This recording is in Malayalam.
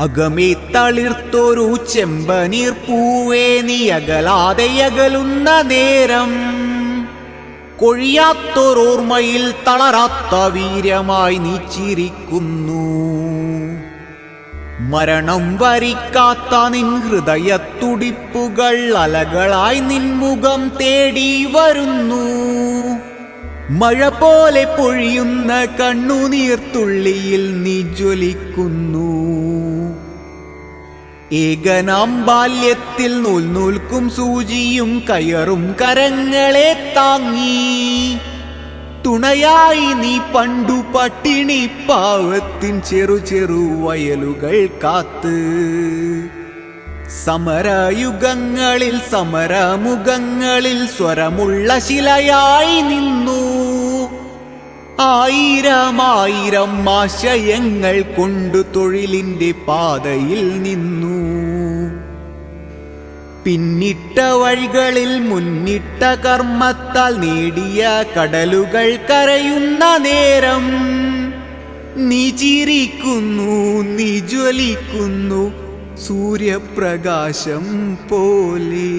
അകമേ തളിർത്തൊരു ചെമ്പനീർ പൂവേ നീ അകലാതെയകലുന്ന നേരം കൊഴിയാത്തൊരോർമ്മയിൽ തളരാത്ത വീര്യമായി നീ ചിരിക്കുന്നു. മരണം വരിക്കാത്ത നിൻ ഹൃദയത്തുടിപ്പുകൾ അലകളായി നിൻമുഖം തേടി വരുന്നു. മഴ പോലെ പൊഴിയുന്ന കണ്ണുനീർത്തുള്ളിയിൽ നീ ജ്വലിക്കുന്നു. ഏകനാം ബാല്യത്തിൽ നൂൽക്കും സൂചിയും കയറും കരങ്ങളെ താങ്ങി തുണയായി നീ പണ്ടു പട്ടിണി പാവത്തിൻ ചെറു വയലുകൾ കാത്ത്. സമരയുഗങ്ങളിൽ സമരമുഖങ്ങളിൽ സ്വരമുള്ള ശിലയായി നിന്നു. ആയിരം ആശയങ്ങൾ കൊണ്ടു തൊഴിലിന്റെ പാതയിൽ നിന്നു. പിന്നിട്ട വഴികളിൽ മുന്നിട്ട കർമ്മത്താൽ നേടിയ കടലുകൾ കരയുന്ന നേരം നീ ചിരിക്കുന്നു, നീ ജ്വലിക്കുന്നു സൂര്യപ്രകാശം പോലെ.